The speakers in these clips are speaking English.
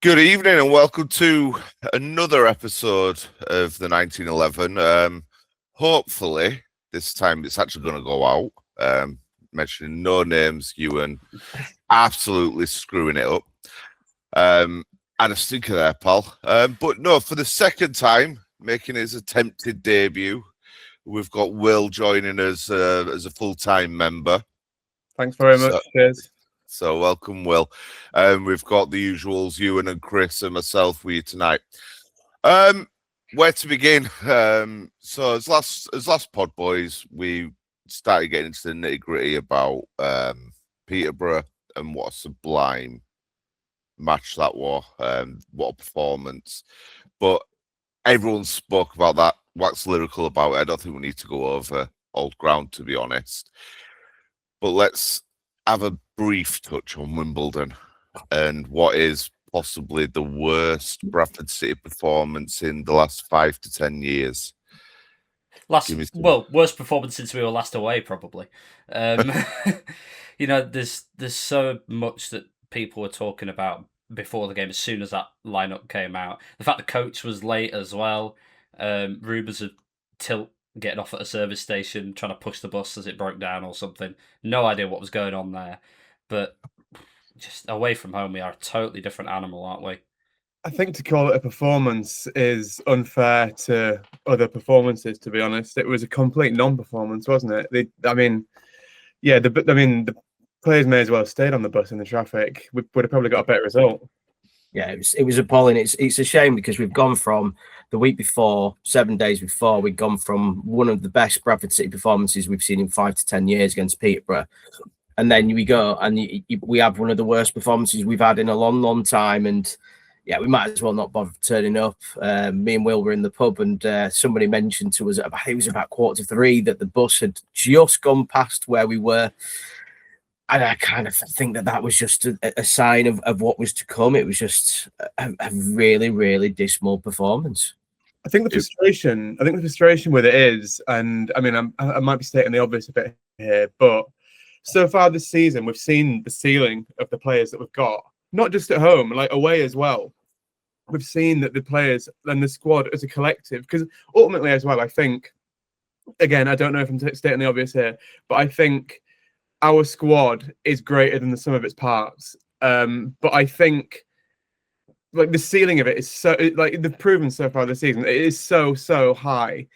Good evening and welcome to another episode of the 1911. Hopefully, this time it's actually going to go out. Mentioning no names, Ewan absolutely screwing it up. And a stinker there, pal. But no, for the second time, making his attempted debut, we've got Will joining us as a full-time member. Thanks very much. Cheers. So welcome, Will. We've got the usuals, Ewan and Chris and myself with you tonight. Where to begin? So as last pod, boys, we started getting into the nitty-gritty about Peterborough and what a sublime match that was. What a performance. But everyone spoke about that, waxed lyrical about it. I don't think we need to go over old ground, to be honest. But let's have a brief touch on Wimbledon and what is possibly the worst Bradford City performance in the last 5 to 10 years. Worst performance since we were last away, probably. There's so much that people were talking about before the game as soon as that lineup came out. The fact the coach was late as well. Rumours of Tilt getting off at a service station, trying to push the bus as it broke down or something. No idea what was going on there. But just away from home, we are a totally different animal, aren't we? I think to call it a performance is unfair to other performances, to be honest. It was a complete non-performance, wasn't it? The players may as well have stayed on the bus in the traffic. We would have probably got a better result. Yeah, it was appalling. It's a shame because we've gone from the week before, 7 days before, we've gone from one of the best Bradford City performances we've seen in 5 to 10 years against Peterborough. And then we go and we have one of the worst performances we've had in a long, long time. And yeah, we might as well not bother turning up. Me and Will were in the pub and somebody mentioned to us, I think it was about 2:45, that the bus had just gone past where we were. And I kind of think that was just a sign of what was to come. It was just a really, really dismal performance. I think the frustration with it is, and I mean, I might be stating the obvious a bit here, but so far this season, we've seen the ceiling of the players that we've got, not just at home, like away as well. We've seen that the players and the squad as a collective, because ultimately as well, I think, again, I don't know if I'm stating the obvious here, but I think our squad is greater than the sum of its parts. But I think like the ceiling of it is so, like they've proven so far this season, it is so high.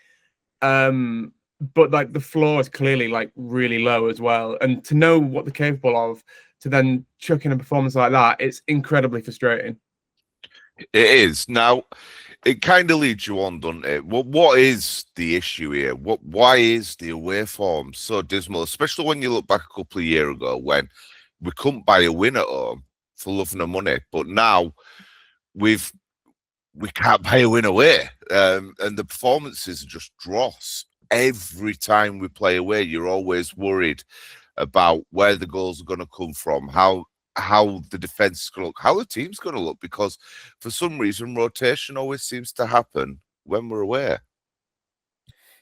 But like the floor is clearly like really low as well. And to know what they're capable of, to then chuck in a performance like that, it's incredibly frustrating. It is. Now, it kind of leads you on, doesn't it? What is the issue here? Why is the away form so dismal? Especially when you look back a couple of years ago when we couldn't buy a win at home for love nor money, but now we can't buy a win away, and the performances are just dross. Every time we play away, you're always worried about where the goals are going to come from, how the defense is going to look, how the team's going to look, because for some reason rotation always seems to happen when we're away.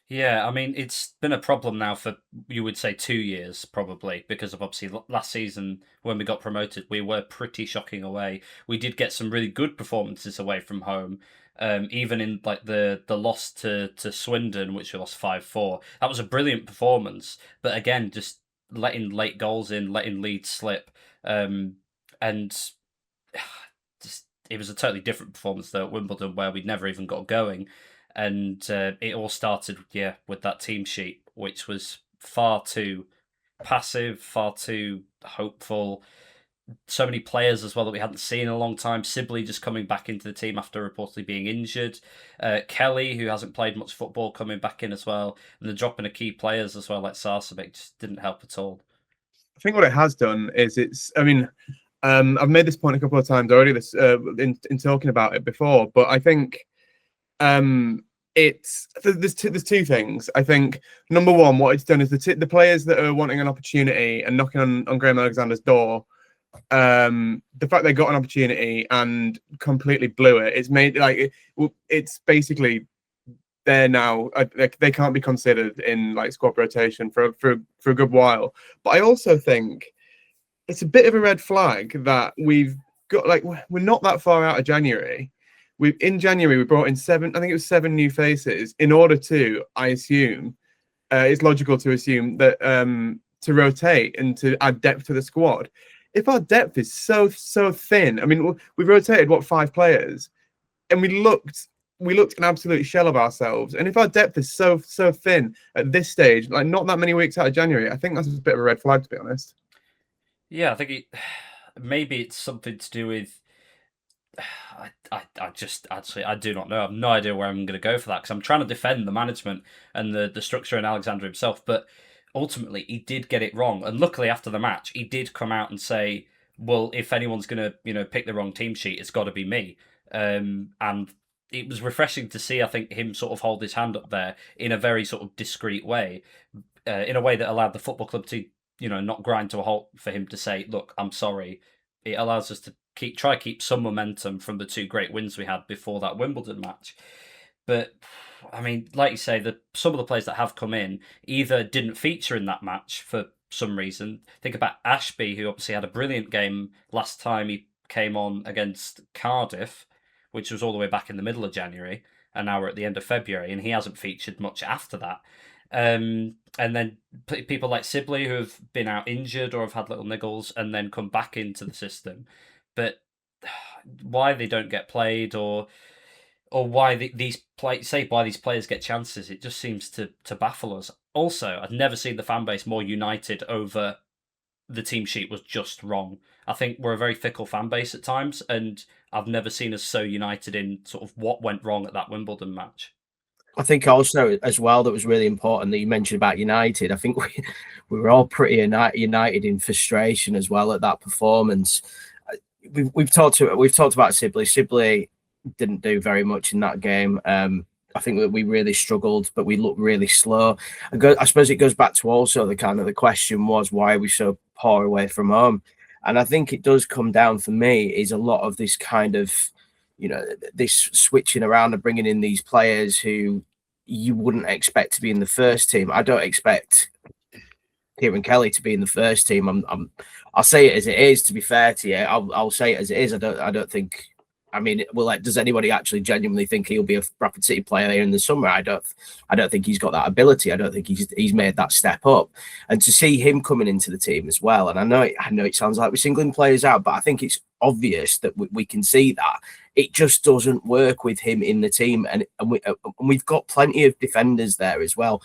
Yeah, I mean, it's been a problem now for, you would say, 2 years, probably, because of obviously last season when we got promoted, we were pretty shocking away. We did get some really good performances away from home, even in like the loss to Swindon, which we lost 5-4. That was a brilliant performance, but again, just letting late goals in, letting leads slip, and just it was a totally different performance though at Wimbledon, where we'd never even got going. And it all started, with that team sheet, which was far too passive, far too hopeful. So many players as well that we hadn't seen in a long time. Sibley just coming back into the team after reportedly being injured. Kelly, who hasn't played much football, coming back in as well. And the dropping of key players as well, like Sarcevic, just didn't help at all. I think what it has done is I've made this point a couple of times already in talking about it before, but I think there's two things. I think number one, what it's done is the players that are wanting an opportunity and knocking on Graham Alexander's door, the fact they got an opportunity and completely blew it, it's made it's basically they're now they can't be considered in like squad rotation for a good while. But I also think it's a bit of a red flag that we've got like we're not that far out of January. In January we brought in 7. I think it was 7 new faces in order to. I assume it's logical to assume that to rotate and to add depth to the squad. If our depth is so thin, I mean, we've rotated 5 players, and we looked an absolute shell of ourselves. And if our depth is so thin at this stage, like not that many weeks out of January, I think that's a bit of a red flag, to be honest. Yeah, I think maybe it's something to do with. I do not know. I have no idea where I'm going to go for that because I'm trying to defend the management and the structure and Alexander himself, but ultimately he did get it wrong. And luckily after the match, he did come out and say, "Well, if anyone's going to pick the wrong team sheet, it's got to be me." And it was refreshing to see, I think, him sort of hold his hand up there in a very sort of discreet way, in a way that allowed the football club to not grind to a halt for him to say, "Look, I'm sorry." It allows us to keep some momentum from the 2 great wins we had before that Wimbledon match. But I mean, like you say, some of the players that have come in either didn't feature in that match for some reason. Think about Ashby, who obviously had a brilliant game last time he came on against Cardiff, which was all the way back in the middle of January, and now we're at the end of February, and he hasn't featured much after that. And then people like Sibley, who have been out injured or have had little niggles and then come back into the system. But why they don't get played or why these players get chances, it just seems to baffle us. Also, I've never seen the fan base more united over the team sheet was just wrong. I think we're a very fickle fan base at times, and I've never seen us so united in sort of what went wrong at that Wimbledon match. I think also as well that was really important that you mentioned about United. I think we were all pretty united in frustration as well at that performance. We've talked about Sibley. Sibley didn't do very much in that game. I think that we really struggled, but we looked really slow. I suppose it goes back to also the question was, why are we so poor away from home? And I think it does come down for me is a lot of this kind of, this switching around and bringing in these players who you wouldn't expect to be in the first team. I don't expect Kieran Kelly to be in the first team. I'll say it as it is. To be fair to you, I'll say it as it is. I don't think. I mean, does anybody actually genuinely think he'll be a Bradford City player here in the summer? I don't think he's got that ability. I don't think he's made that step up. And to see him coming into the team as well, and I know it sounds like we're singling players out, but I think it's obvious that we can see that it just doesn't work with him in the team, and we've got plenty of defenders there as well.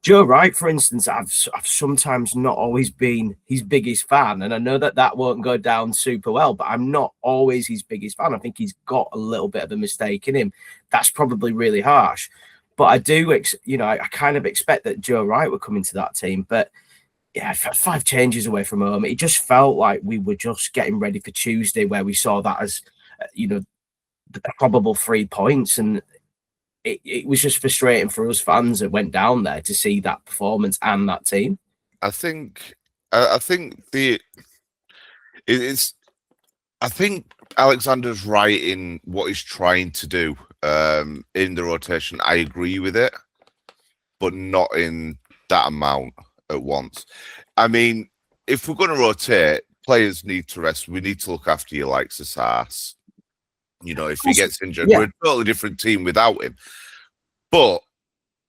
Joe Wright, for instance, I've sometimes not always been his biggest fan, and I know that won't go down super well, but I'm not always his biggest fan. I think he's got a little bit of a mistake in him. That's probably really harsh, but I do, I kind of expect that Joe Wright would come into that team. But yeah, 5 changes away from home, it just felt like we were just getting ready for Tuesday, where we saw that as, the probable 3 points, and it was just frustrating for us fans that went down there to see that performance and that team. I think Alexander's right in what he's trying to do in the rotation. I agree with it, but not in that amount at once. I mean, if we're going to rotate, players need to rest. We need to look after you like Sassas. If he gets injured, we're a totally different team without him. But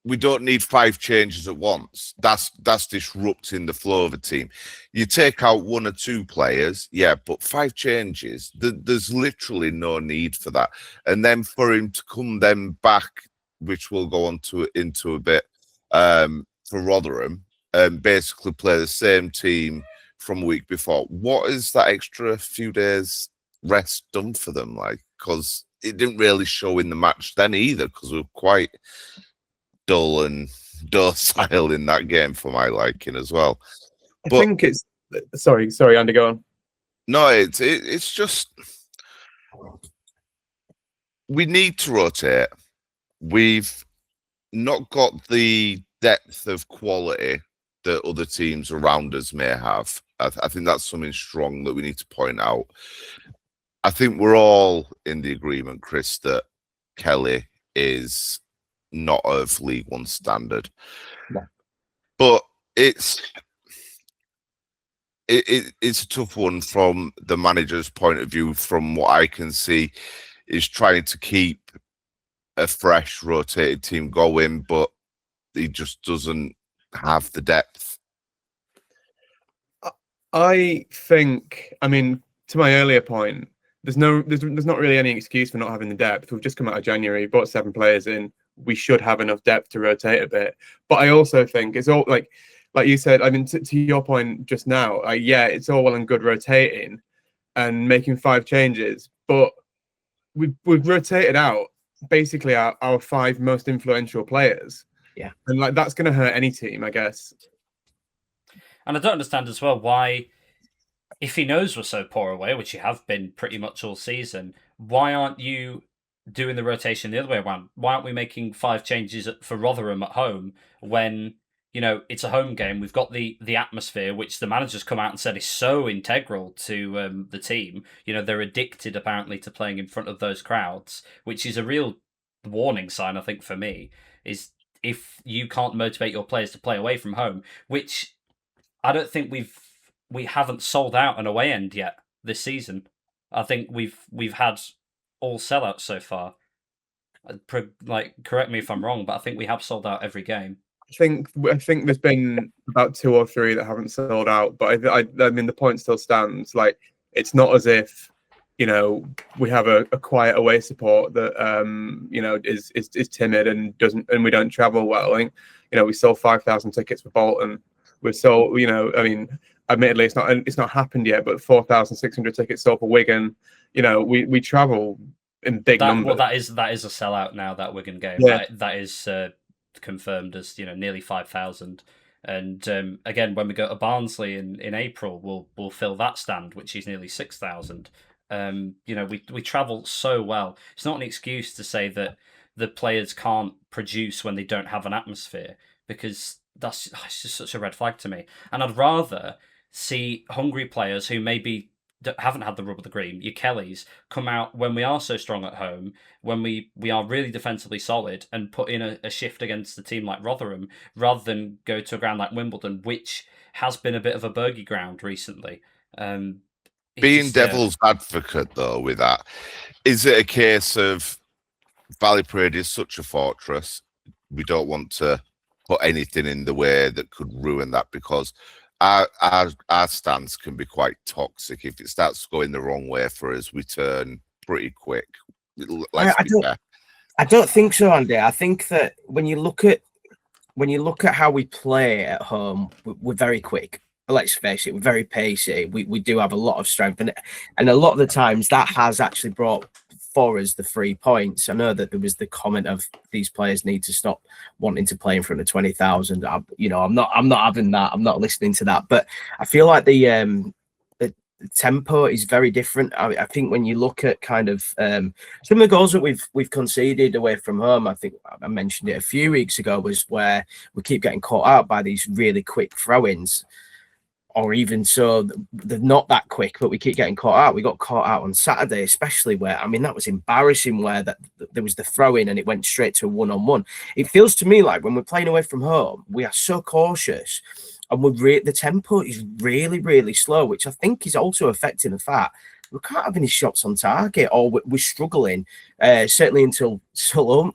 we don't need 5 changes at once. That's disrupting the flow of a team. You take out 1 or 2 players, but 5 changes, there's literally no need for that. And then for him to come back, which we'll go on into a bit, for Rotherham, and basically play the same team from a week before. What is that extra few days rest done for them? Because it didn't really show in the match then either, because we were quite dull and docile in that game for my liking as well. I think it's sorry, Andy, go on. No, it's just we need to rotate. We've not got the depth of quality that other teams around us may have. I think that's something strong that we need to point out. I think we're all in the agreement, Chris, that Kelly is not of League One standard. No. But it's a tough one from the manager's point of view. From what I can see, is trying to keep a fresh, rotated team going, but he just doesn't have the depth. I think, I mean, to my earlier point, there's not really any excuse for not having the depth. We've just come out of January, brought 7 players in. We should have enough depth to rotate a bit. But I also think it's all like you said. I mean, to your point just now, yeah, it's all well and good rotating and making 5 changes, but we've rotated out basically our 5 most influential players. Yeah, and like that's going to hurt any team, I guess. And I don't understand as well why, if he knows we're so poor away, which you have been pretty much all season, why aren't you doing the rotation the other way around? Why aren't we making 5 changes for Rotherham at home when, you know, it's a home game? We've got the atmosphere, which the manager's come out and said is so integral to the team. You know, they're addicted apparently to playing in front of those crowds, which is a real warning sign, I think, for me, is if you can't motivate your players to play away from home, which I don't think we haven't sold out an away end yet this season. I think we've had all sellouts so far. Like, correct me if I'm wrong, but I think we have sold out every game. I think there's been about 2 or 3 that haven't sold out, but I mean the point still stands. Like, it's not as if, you know, we have a quiet away support that you know is timid and we don't travel well. I think, you know, we sold 5,000 tickets for Bolton. We've sold, you know, I mean, admittedly it's not happened yet, but 4,600 tickets sold for Wigan. You know, we travel in big numbers. Well, that is a sellout now, that Wigan game. Yeah. That is confirmed as, you know, nearly 5,000. And again, when we go to Barnsley in April, we'll fill that stand, which is nearly 6,000. You know, we travel so well. It's not an excuse to say that the players can't produce when they don't have an atmosphere, because it's just such a red flag to me. And I'd rather see hungry players who maybe haven't had the rub of the green, your Kellys, come out when we are so strong at home, when we are really defensively solid, and put in a shift against a team like Rotherham, rather than go to a ground like Wimbledon, which has been a bit of a bogey ground recently. Being devil's advocate, though, with that, is it a case of Valley Parade is such a fortress, we don't want to put anything in the way that could ruin that, because our stance can be quite toxic. If it starts going the wrong way for us, we turn pretty quick. I don't think so, Andy. I think that when you look at how we play at home, we're very quick. Let's face it, we're very pacey. We do have a lot of strength, and a lot of the times that has actually brought for us the 3 points. I know that there was the comment of these players need to stop wanting to play in front of 20,000. You know, I'm not having that. I'm not listening to that. But I feel like the tempo is very different. I think when you look at kind of some of the goals that we've conceded away from home, I think I mentioned it a few weeks ago, was where we keep getting caught out by these really quick throw-ins. Or even so, they're not that quick, but we keep getting caught out. We got caught out on Saturday, especially where, I mean, that was embarrassing, where there was the throw-in and it went straight to a one-on-one. It feels to me like when we're playing away from home, we are so cautious, and the tempo is really, really slow, which I think is also affecting the fact we can't have any shots on target, or we're struggling, certainly until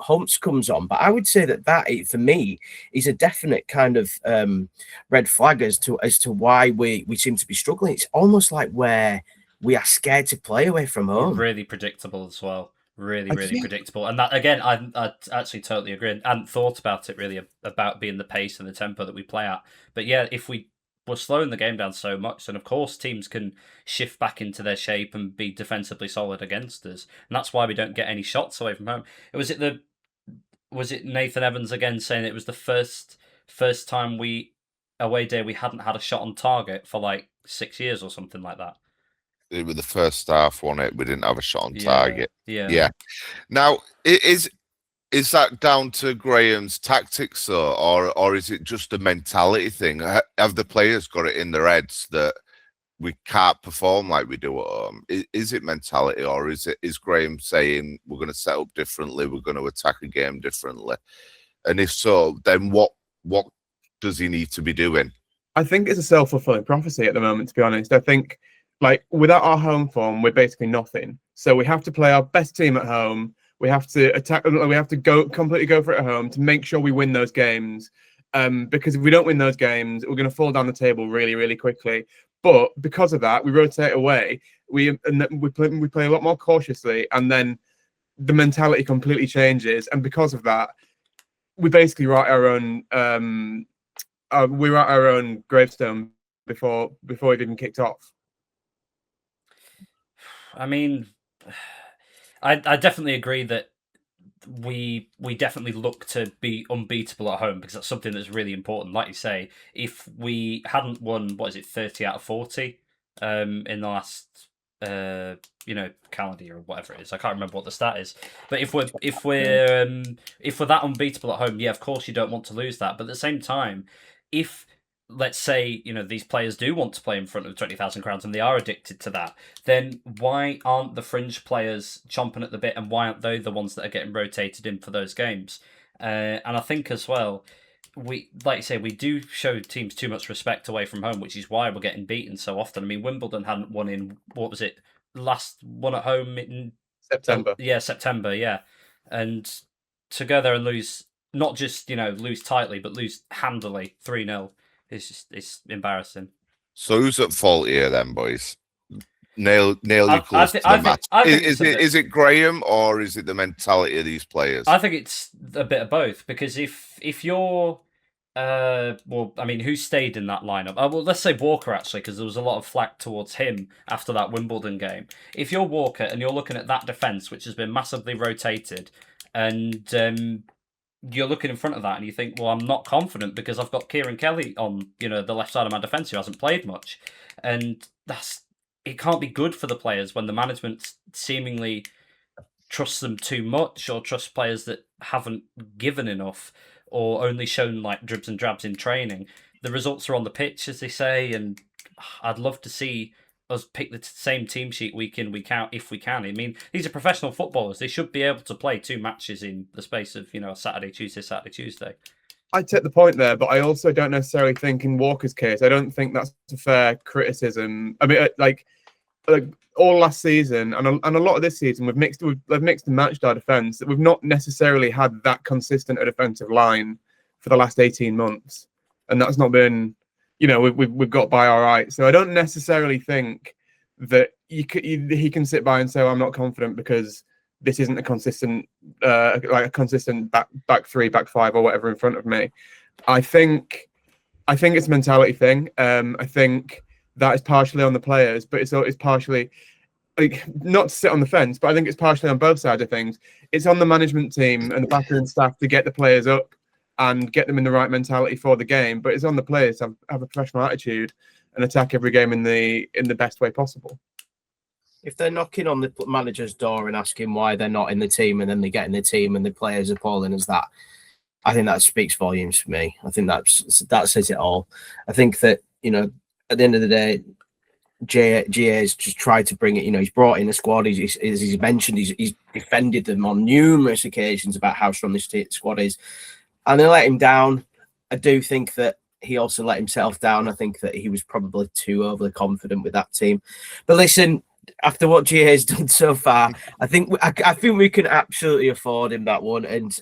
Humps comes on. But I would say that for me is a definite kind of red flag as to why we seem to be struggling. It's almost like where we are scared to play away from home. Really predictable as well. Really predictable. And that, again, I actually totally agree. I hadn't thought about it really, about being the pace and the tempo that we play at. But yeah, if we're slowing the game down so much, and of course teams can shift back into their shape and be defensively solid against us, and that's why we don't get any shots away from home. Was it Nathan Evans again saying it was the first time away day we hadn't had a shot on target for like 6 years or something like that? It was the first half, wasn't it? We didn't have a shot on target. Yeah. Now, is that down to Graham's tactics, though, or is it just a mentality thing? Have the players got it in their heads that we can't perform like we do at home? Is it mentality, or is Graham saying we're going to set up differently, we're going to attack a game differently? And if so, then what does he need to be doing? I think it's a self-fulfilling prophecy at the moment, to be honest. I think, like, without our home form, we're basically nothing. So we have to play our best team at home. We have to attack. We have to completely go for it at home to make sure we win those games. Because if we don't win those games, we're going to fall down the table really, really quickly. But because of that, we rotate away. We play a lot more cautiously, and then the mentality completely changes. And because of that, we basically write our own. We write our own gravestone before we've even kicked off. I mean, I definitely agree that we definitely look to be unbeatable at home because that's something that's really important. Like you say, if we hadn't won, 30 out of 40 in the last calendar year or whatever it is, I can't remember what the stat is. But if we're that unbeatable at home, yeah, of course you don't want to lose that. But at the same time, if let's say, these players do want to play in front of 20,000 crowds and they are addicted to that, then why aren't the fringe players chomping at the bit and why aren't they the ones that are getting rotated in for those games? And I think as well, like you say, we do show teams too much respect away from home, which is why we're getting beaten so often. I mean, Wimbledon hadn't won in, last one at home in September. September, yeah. And to go there and lose, not just, lose tightly, but lose handily, 3-0. It's embarrassing. So who's at fault here then, boys? Nail you close to the mat. Is it Graham or is it the mentality of these players? I think it's a bit of both because if you're who stayed in that lineup? Well, let's say Walker actually, because there was a lot of flack towards him after that Wimbledon game. If you're Walker and you're looking at that defence, which has been massively rotated, and you're looking in front of that and you think, well, I'm not confident because I've got Kieran Kelly on, the left side of my defence who hasn't played much. And it can't be good for the players when the management seemingly trusts them too much or trusts players that haven't given enough or only shown like dribs and drabs in training. The results are on the pitch, as they say, and I'd love to see us pick the same team sheet week in, week out, if we can. I mean, these are professional footballers. They should be able to play 2 matches in the space of, Saturday, Tuesday. I take the point there, but I also don't necessarily think in Walker's case, I don't think that's a fair criticism. I mean, like all last season and a lot of this season, we've mixed and matched our defence. That we've not necessarily had that consistent a defensive line for the last 18 months, and that's not been. We've got by all right. So I don't necessarily think that he can sit by and say, well, I'm not confident because this isn't a consistent back 3, back 5 or whatever in front of me. I think it's a mentality thing. I think that is partially on the players, but it's partially not to sit on the fence, but I think it's partially on both sides of things. It's on the management team and the backroom staff to get the players up and get them in the right mentality for the game. But it's on the players to have a professional attitude and attack every game in the best way possible. If they're knocking on the manager's door and asking why they're not in the team and then they get in the team and the players are appalling as that, I think that speaks volumes for me. I think that says it all. I think that, at the end of the day, GA has just tried to bring it. He's brought in a squad. As he's mentioned, he's defended them on numerous occasions about how strong this squad is. And they let him down. I do think that he also let himself down. I think that he was probably too overly confident with that team. But listen, after what GA has done so far, I think we can absolutely afford him that one, and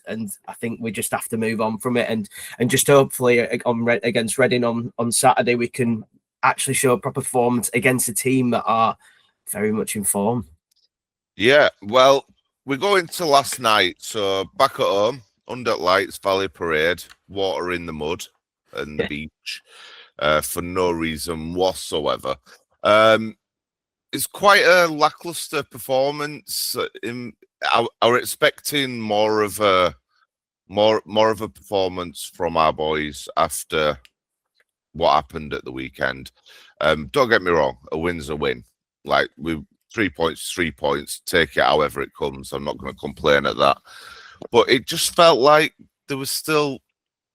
I think we just have to move on from it, and just hopefully against Reading on Saturday we can actually show a proper performance against a team that are very much in form. Yeah, well, we go into last night, so back at home. Under lights, Valley Parade, water in the mud and the beach for no reason whatsoever. It's quite a lackluster performance. I was expecting more of a performance from our boys after what happened at the weekend. Don't get me wrong, a win's a win. Like 3 points, take it however it comes. I'm not going to complain at that. But it just felt like there was still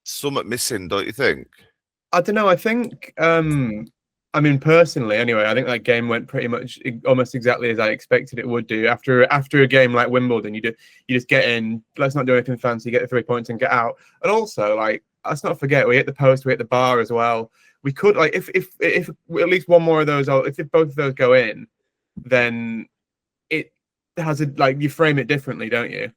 something missing, don't you think? I don't know. I think, personally, anyway, I think that game went pretty much almost exactly as I expected it would do. After a game like Wimbledon, you just get in. Let's not do anything fancy. Get the 3 points and get out. And also, let's not forget, we hit the post, we hit the bar as well. we could like if at least one more of those, or if both of those go in, then it has a like you frame it differently, don't you?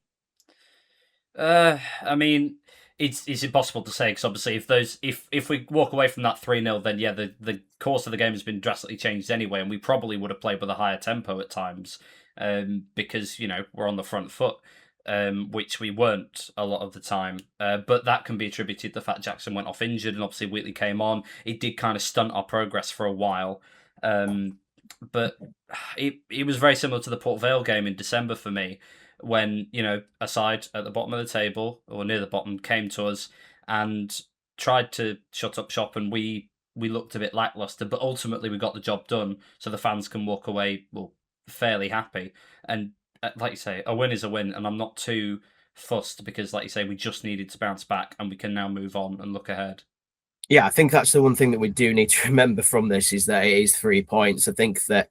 I mean, it's impossible to say because obviously if we walk away from that 3-0, then yeah, the course of the game has been drastically changed anyway, and we probably would have played with a higher tempo at times, because we're on the front foot, which we weren't a lot of the time. But that can be attributed to the fact Jackson went off injured, and obviously Wheatley came on. It did kind of stunt our progress for a while. But it was very similar to the Port Vale game in December for me, when a side at the bottom of the table or near the bottom came to us and tried to shut up shop, and we looked a bit lackluster, but ultimately we got the job done, so the fans can walk away fairly happy. And like you say, a win is a win, and I'm not too fussed because, like you say, we just needed to bounce back, and we can now move on and look ahead. Yeah, I think that's the one thing that we do need to remember from this is that it is 3 points. I think that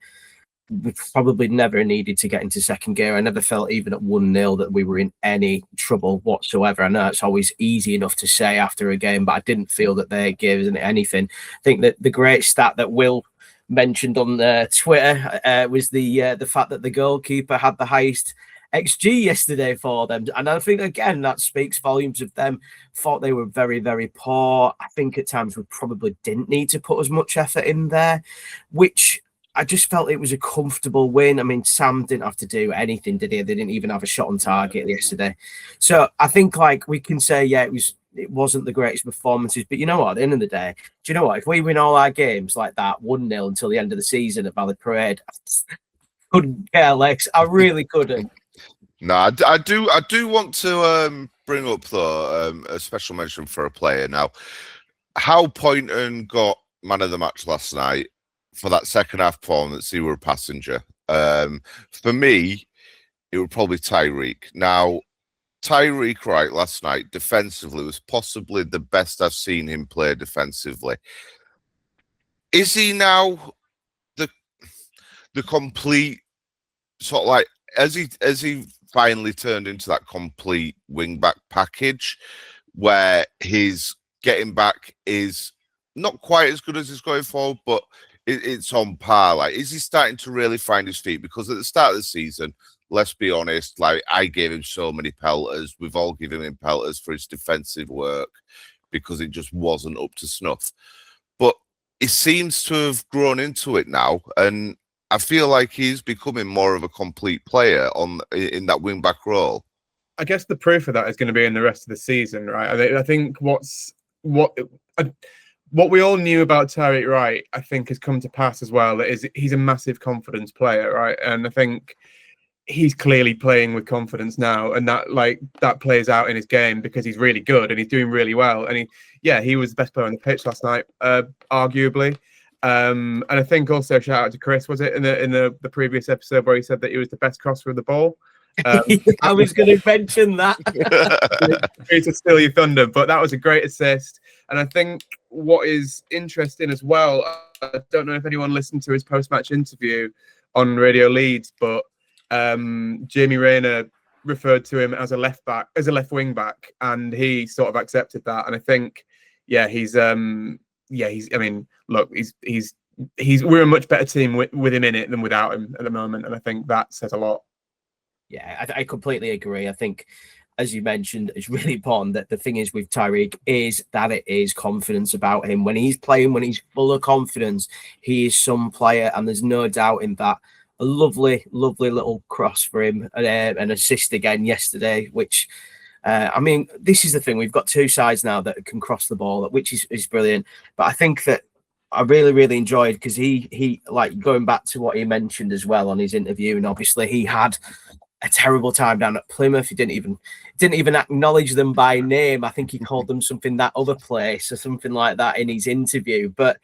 we probably never needed to get into second gear. I never felt even at 1-0 that we were in any trouble whatsoever. I know it's always easy enough to say after a game, but I didn't feel that they gave us anything. I think that the great stat that Will mentioned on Twitter was the fact that the goalkeeper had the highest XG yesterday for them. And I think, again, that speaks volumes of them. Thought they were very, very poor. I think at times we probably didn't need to put as much effort in there, which I just felt it was a comfortable win. I mean, Sam didn't have to do anything, did he? They didn't even have a shot on target yesterday. So I think we can say, yeah, it wasn't the greatest performances, but you know what? At the end of the day, do you know what? If we win all our games like that 1-0 until the end of the season at Valley Parade, I couldn't care less. I really couldn't. No, I do want to bring up though a special mention for a player. Now, how Poynton got man of the match last night for that second half performance, he were a passenger. For me, it would probably Tyreek. Now, Tyreek Wright last night defensively was possibly the best I've seen him play defensively. Is he now the complete sort of like as he finally turned into that complete wing back package where his getting back is not quite as good as he's going forward, but it's on par. Like, is he starting to really find his feet? Because at the start of the season, let's be honest, like I gave him so many pelters. We've all given him pelters for his defensive work because it just wasn't up to snuff. But he seems to have grown into it now, and I feel like he's becoming more of a complete player in that wing back role. I guess the proof of that is going to be in the rest of the season, right? I think what we all knew about Tyreek Wright, I think, has come to pass as well. Is he's a massive confidence player, right? And I think he's clearly playing with confidence now, and that plays out in his game because he's really good and he's doing really well. And he was the best player on the pitch last night, arguably. And I think also shout out to Chris. Was it in the previous episode where he said that he was the best crosser of the ball? I was going to mention that. To steal your thunder, but that was a great assist. And I think what is interesting as well, I don't know if anyone listened to his post-match interview on Radio Leeds, but Jamie Rayner referred to him as a left wing back, and he sort of accepted that. And I think, he's I mean, look, we're a much better team with him in it than without him at the moment, and I think that says a lot. Yeah, I completely agree. I think, as you mentioned, it's really important that the thing is with Tyreek is that it is confidence about him. When he's playing, when he's full of confidence, he is some player, and there's no doubt in that. A lovely, lovely little cross for him, an assist again yesterday, which, I mean, this is the thing. We've got two sides now that can cross the ball, which is brilliant. But I think that I really, really enjoyed because he like going back to what he mentioned as well on his interview, and obviously he had a terrible time down at Plymouth. He didn't even acknowledge them by name. I think he called them something that other place or something like that in his interview. But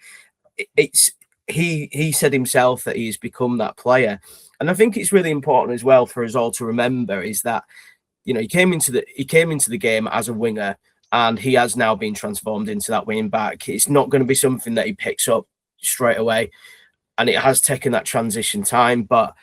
he said himself that he's become that player, and I think it's really important as well for us all to remember is that he came into the game as a winger, and he has now been transformed into that wing back. It's not going to be something that he picks up straight away, and it has taken that transition time, but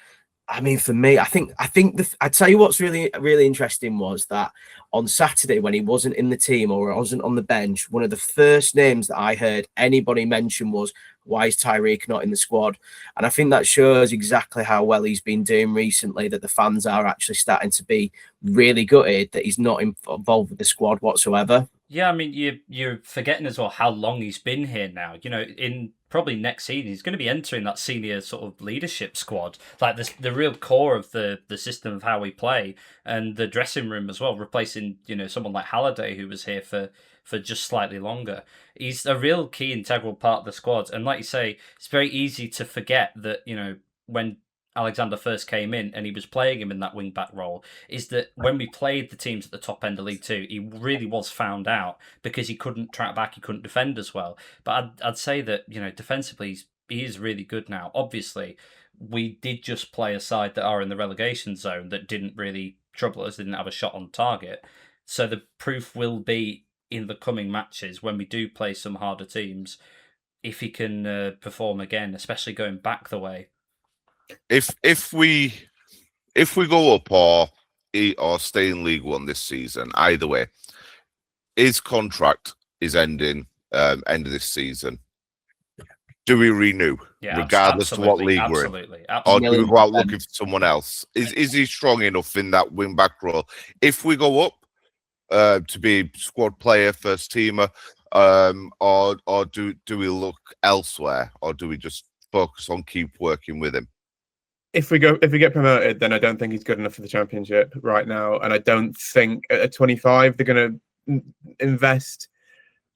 I mean, for me, I think I'd tell you what's really, really interesting was that on Saturday when he wasn't in the team or wasn't on the bench, one of the first names that I heard anybody mention was, why is Tyreek not in the squad? And I think that shows exactly how well he's been doing recently, that the fans are actually starting to be really gutted that he's not involved with the squad whatsoever. Yeah, I mean, you're forgetting as well how long he's been here now. You know, in probably next season, he's going to be entering that senior sort of leadership squad, like the real core of the system of how we play and the dressing room as well, replacing someone like Halliday who was here for just slightly longer. He's a real key integral part of the squad, and like you say, it's very easy to forget that when Alexander first came in and he was playing him in that wing back role, is that when we played the teams at the top end of League Two, he really was found out because he couldn't track back, he couldn't defend as well. But I'd say that defensively he is really good now. Obviously, we did just play a side that are in the relegation zone that didn't really trouble us, didn't have a shot on target. So the proof will be in the coming matches when we do play some harder teams, if he can perform again, especially going back the way. If we go up or stay in League One this season, either way, his contract is ending end of this season. Do we renew, regardless of what league we're in, or do we go out looking for someone else? Is he strong enough in that wing back role? If we go up to be squad player, first teamer, or do we look elsewhere, or do we just focus on keep working with him? If we get promoted, then I don't think he's good enough for the Championship right now, and I don't think at 25 they're going to invest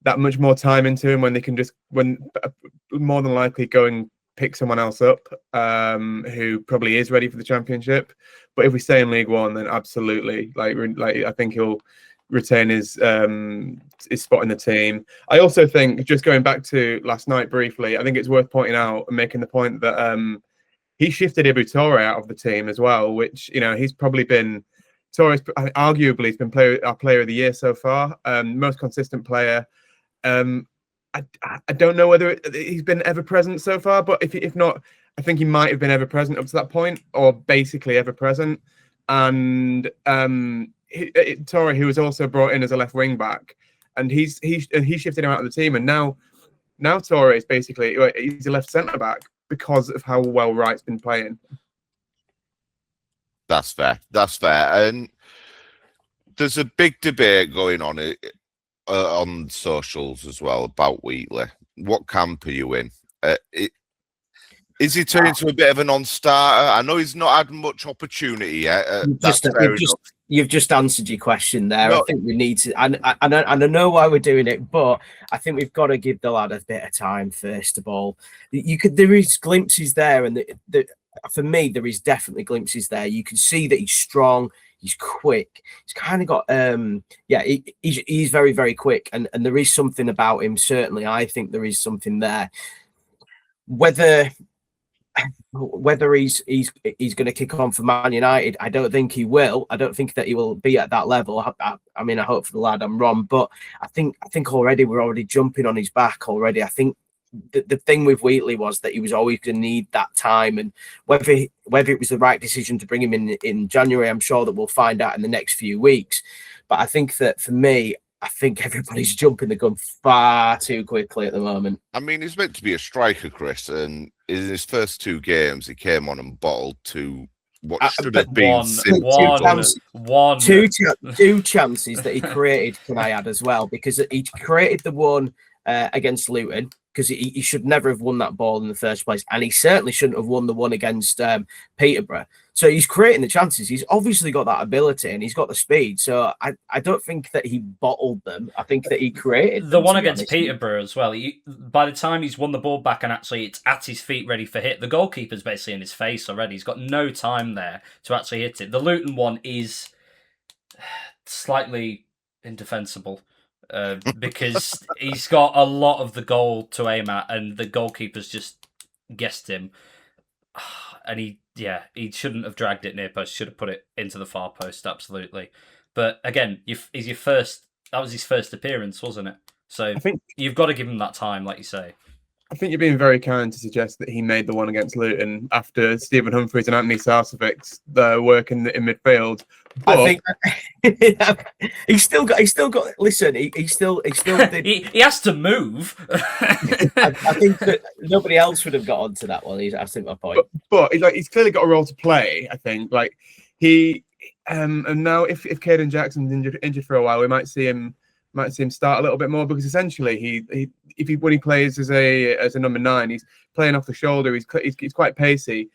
that much more time into him when they can more than likely go and pick someone else up who probably is ready for the Championship. But if we stay in League One, then absolutely, like I think he'll retain his spot in the team. I also think, just going back to last night briefly, I think it's worth pointing out and making the point that he shifted Ibu Toure out of the team as well, which he's probably been arguably he's been our player of the year so far, most consistent player. I don't know whether he's been ever present so far, but if not, I think he might have been ever present up to that point, or basically ever present. And Toure, who was also brought in as a left wing back, and he shifted him out of the team, and now Toure is basically he's a left centre back because of how well Wright's been playing. That's fair. And there's a big debate going on socials as well about Wheatley. What camp are you in? Is he turning into a bit of a non-starter? I know he's not had much opportunity yet. You've just answered your question there. No. I think we need to, and I know why we're doing it, but I think we've got to give the lad a bit of time first of all. There is glimpses there, and for me, there is definitely glimpses there. You can see that he's strong. He's quick. He's kind of got, he's very, very quick. And there is something about him, certainly. I think there is something there. Whether he's going to kick on for Man United, I don't think he will. I don't think that he will be at that level. I mean, I hope for the lad I'm wrong, but I think already we're already jumping on his back already. I think the thing with Wheatley was that he was always going to need that time, and whether it was the right decision to bring him in January, I'm sure that we'll find out in the next few weeks. But I think that for me, I think everybody's jumping the gun far too quickly at the moment. I mean, he's meant to be a striker, Chris, and in his first 2 games, he came on and bottled what should have been two chances that he created. Can I add as well, because he created the one against Luton, because he should never have won that ball in the first place, and he certainly shouldn't have won the one against Peterborough. So he's creating the chances. He's obviously got that ability and he's got the speed. So I don't think that he bottled them. I think that he created the one against Peterborough as well. By the time he's won the ball back and actually it's at his feet ready for hit, the goalkeeper's basically in his face already. He's got no time there to actually hit it. The Luton one is slightly indefensible. Because he's got a lot of the goal to aim at, and the goalkeeper's just guessed him. And he shouldn't have dragged it near post. Should have put it into the far post, absolutely. But again, that was his first appearance, wasn't it? So I think you've got to give him that time, like you say. I think you're being very kind to suggest that he made the one against Luton after Stephen Humphries and Anthony Sarcevic's work in midfield. But I think he's still got. Listen, he still did. he has to move. I think that nobody else would have got onto that one. I think my point. But he's clearly got a role to play. I think he and now if Caden Jackson's injured for a while, we might see him start a little bit more, because essentially when he plays as a number 9, he's playing off the shoulder. He's quite pacey,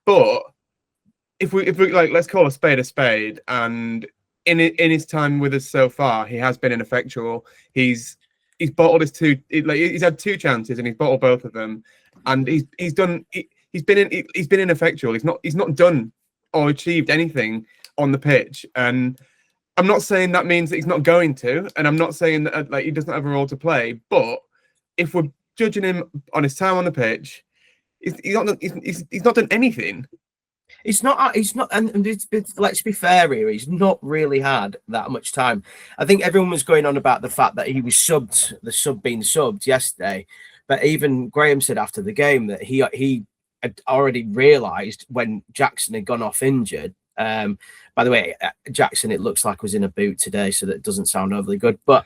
but if we let's call a spade, and in his time with us so far, he has been ineffectual. He's bottled his he's had 2 chances and he's bottled both of them, and he's been ineffectual. He's not done or achieved anything on the pitch, and I'm not saying that means that he's not going to, and I'm not saying that he doesn't have a role to play. But if we're judging him on his time on the pitch, he's not done anything. He's not, and let's be fair here. He's not really had that much time. I think everyone was going on about the fact that he was the sub being subbed yesterday, but even Graham said after the game that he had already realised when Jackson had gone off injured. By the way, Jackson, it looks like was in a boot today, so that doesn't sound overly good. But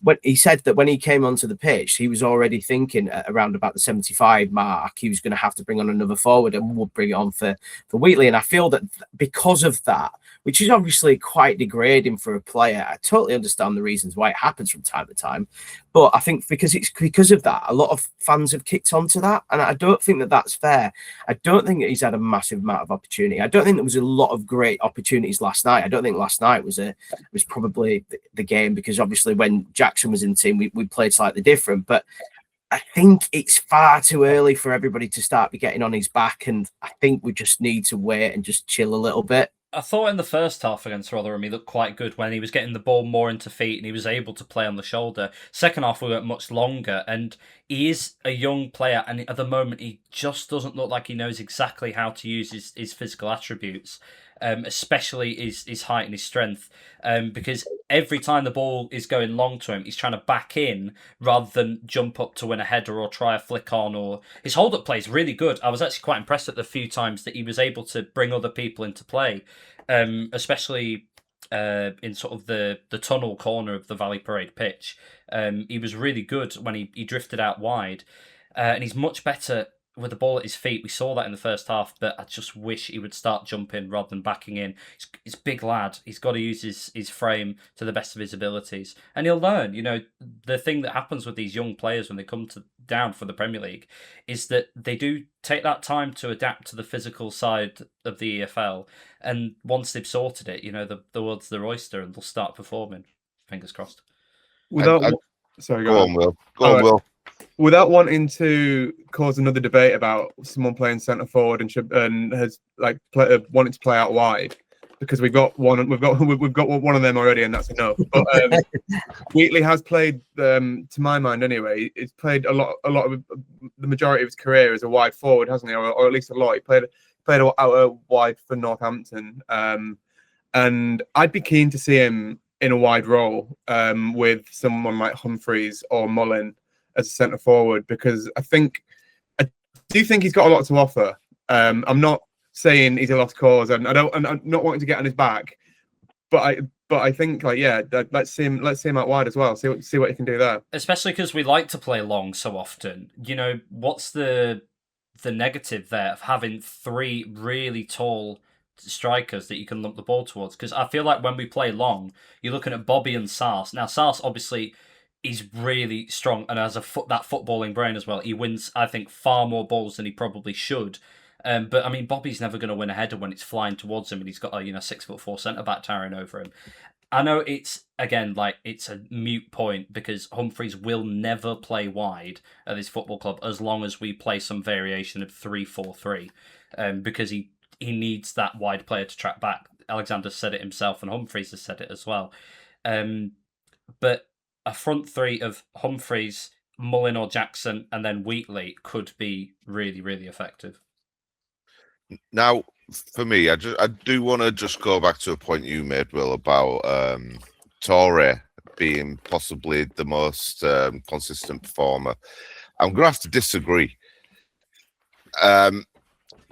when he said that when he came onto the pitch, he was already thinking around about the 75 mark, he was going to have to bring on another forward and would bring it on for Wheatley. And I feel that because of that, which is obviously quite degrading for a player, I totally understand the reasons why it happens from time to time. But I think because of that, a lot of fans have kicked onto that. And I don't think that that's fair. I don't think that he's had a massive amount of opportunity. I don't think there was a lot of great opportunities last night. I don't think last night was probably the game, because obviously when Jackson was in the team, we played slightly different. But I think it's far too early for everybody to start getting on his back. And I think we just need to wait and just chill a little bit. I thought in the first half against Rotherham, he looked quite good when he was getting the ball more into feet and he was able to play on the shoulder. Second half, we went much longer, and he is a young player, and at the moment, he just doesn't look like he knows exactly how to use his physical attributes, especially his height and his strength, because every time the ball is going long to him, he's trying to back in rather than jump up to win a header or try a flick on. Or his hold-up play is really good. I was actually quite impressed at the few times that he was able to bring other people into play, especially in sort of the tunnel corner of the Valley Parade pitch. He was really good when he drifted out wide, and he's much better with the ball at his feet. We saw that in the first half, but I just wish he would start jumping rather than backing in. He's a big lad. He's got to use his frame to the best of his abilities, and he'll learn. You know, the thing that happens with these young players when they come down for the Premier League is that they do take that time to adapt to the physical side of the EFL, and once they've sorted it, you know, the world's their oyster, and they'll start performing. Fingers crossed. Sorry, go on, Will. Will. Without wanting to cause another debate about someone playing centre forward and has wanted to play out wide, because we've got one of them already, and that's enough. But Wheatley has played, to my mind anyway, he's played a lot of the majority of his career as a wide forward, hasn't he? Or at least a lot. He played out wide for Northampton, and I'd be keen to see him in a wide role with someone like Humphries or Mullin as a centre forward, because I do think he's got a lot to offer. I'm not saying he's a lost cause, and I'm not wanting to get on his back, but I think let's see him out wide as well. See what he can do there. Especially because we like to play long so often. You know, what's the negative there of having 3 really tall strikers that you can lump the ball towards? Because I feel like when we play long, you're looking at Bobby and Sars. Now, Sars obviously, he's really strong and has that footballing brain as well. He wins, I think, far more balls than he probably should. But I mean, Bobby's never going to win a header when it's flying towards him and he's got a 6'4" centre back towering over him. I know it's a mute point, because Humphries will never play wide at this football club as long as we play some variation of 3-4-3, because he needs that wide player to track back. Alexander said it himself, and Humphries has said it as well. But a front 3 of Humphries, Mullin or Jackson, and then Wheatley could be really, really effective. Now, for me, I do want to just go back to a point you made, Will, about Torre being possibly the most consistent performer. I'm going to have to disagree.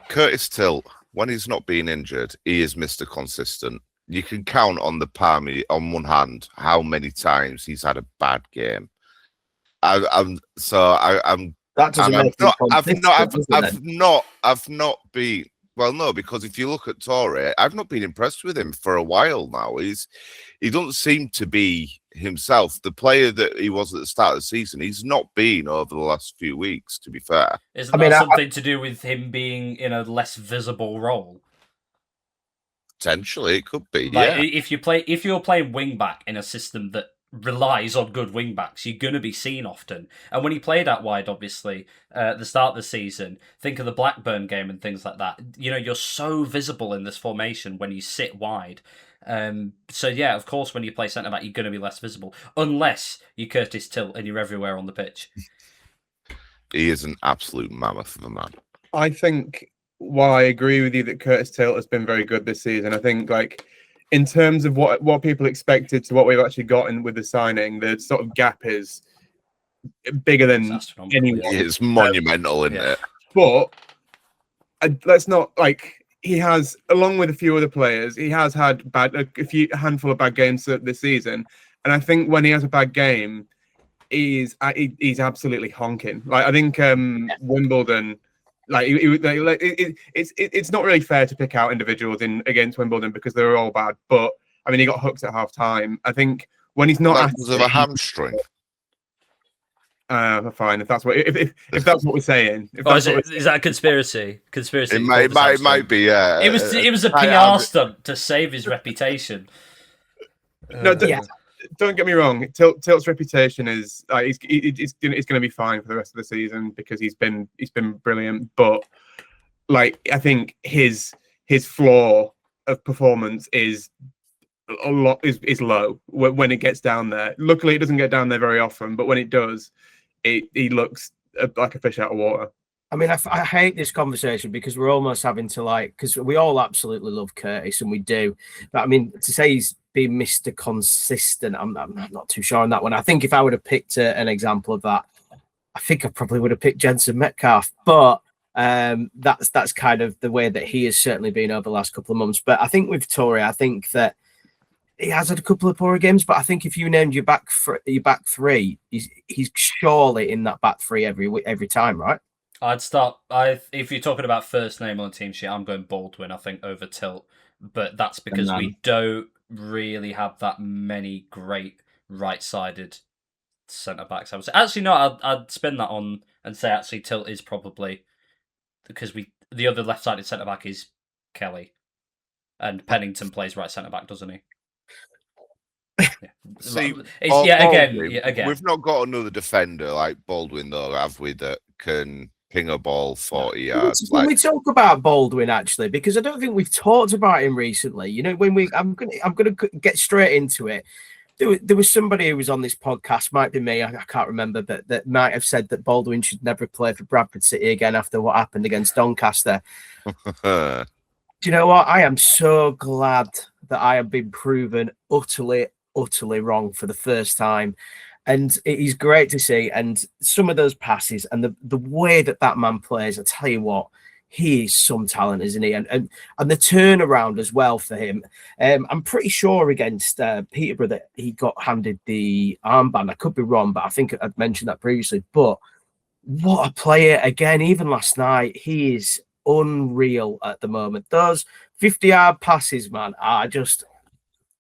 Curtis Tilt, when he's not being injured, he is Mr. Consistent. You can count on the palm on one hand how many times he's had a bad game. That doesn't make him I've not been. Well, no, because if you look at Torre, I've not been impressed with him for a while now. He doesn't seem to be himself, the player that he was at the start of the season. He's not been over the last few weeks, to be fair. Isn't that something to do with him being in a less visible role? Potentially, it could be. Like, yeah. If you're playing wing back in a system that relies on good wing backs, you're going to be seen often. And when he played out wide, obviously, at the start of the season, think of the Blackburn game and things like that. You know, you're so visible in this formation when you sit wide. So yeah, of course, when you play centre back, you're going to be less visible, unless you're Curtis Tilt and you're everywhere on the pitch. He is an absolute mammoth of a man. I think, while I agree with you that Curtis Tilt has been very good this season, I think, like, in terms of what people expected to what we've actually gotten with the signing, the sort of gap is bigger than anyone. It's monumental, isn't it? But let's not, like, he has, along with a few other players, he has had a handful of bad games this season, and I think when he has a bad game, he's absolutely honking. Like, I think Wimbledon. Like, it's not really fair to pick out individuals against Wimbledon because they're all bad. But I mean, he got hooked at half time. I think when he's not because of a hamstring. Fine, if that's what we're saying. Is that a conspiracy? Conspiracy. It might be. Yeah. It was a PR stunt to save his reputation. Don't get me wrong. Tilt's reputation is he's going to be fine for the rest of the season because he's been brilliant. But, like, I think his floor of performance is low when it gets down there. Luckily, it doesn't get down there very often, but when it does, he looks like a fish out of water. I mean, I hate this conversation because we're almost having to, like, because we all absolutely love Curtis and we do. But I mean, to say he's been Mr. Consistent, I'm not too sure on that one. I think if I would have picked an example of that, I think I probably would have picked Jensen Metcalf. But that's kind of the way that he has certainly been over the last couple of months. But I think with Torre, I think that he has had a couple of poor games. But I think if you named your back three, he's surely in that back three every time, right? If you're talking about first name on the team sheet, I'm going Baldwin, I think, over Tilt. But that's because we don't really have that many great right-sided centre-backs. I would say. Actually, no, I'd spin that on and say actually Tilt is probably, because the other left-sided centre-back is Kelly. And Pennington plays right centre-back, doesn't he? Yeah. See, again, we've not got another defender like Baldwin, though, have we, that can ping a ball 40 yards. When we talk about Baldwin, actually, because I don't think we've talked about him recently. You know, I'm gonna get straight into it. There was somebody who was on this podcast, might be me, I can't remember, but that might have said that Baldwin should never play for Bradford City again after what happened against Doncaster. Do you know what? I am so glad that I have been proven utterly wrong for the first time. And it is great to see. And some of those passes and the way that man plays, I tell you what, he is some talent, isn't he? And the turnaround as well for him. I'm pretty sure against Peterborough that he got handed the armband. I could be wrong, but I think I'd mentioned that previously. But what a player. Again, even last night, he is unreal at the moment. Those 50-yard passes, man, are just